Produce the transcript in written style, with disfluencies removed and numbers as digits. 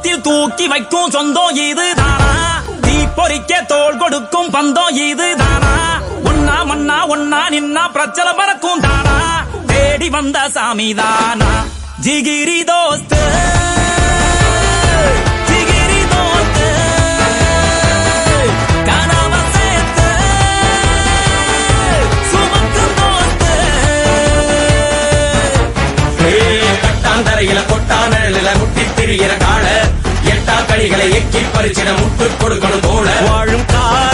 தூரத்தில் தூக்கி வைக்கும் சொந்தம் இது தானா தீ பொறிக்க தோள் கொடுக்கும் பந்தம் இது தானா ஒன்னா மண்ணா ஒன்னா நின்னா பிரச்சனை பறக்கும் தானா தேடி வந்த சாமி தானா ஜிகிரி தோஸ்து ஜிகிரி தோஸ்து கனவ சேர்த்து சுமக்கு தோஸ்து கட்டாந்தரையில கொட்டானல முட்டி திரிகிற கால எட்டா களிகளை எக்கி பறிச்சிட முட்டு கொடுக்கணும் தோழ வாழும் கால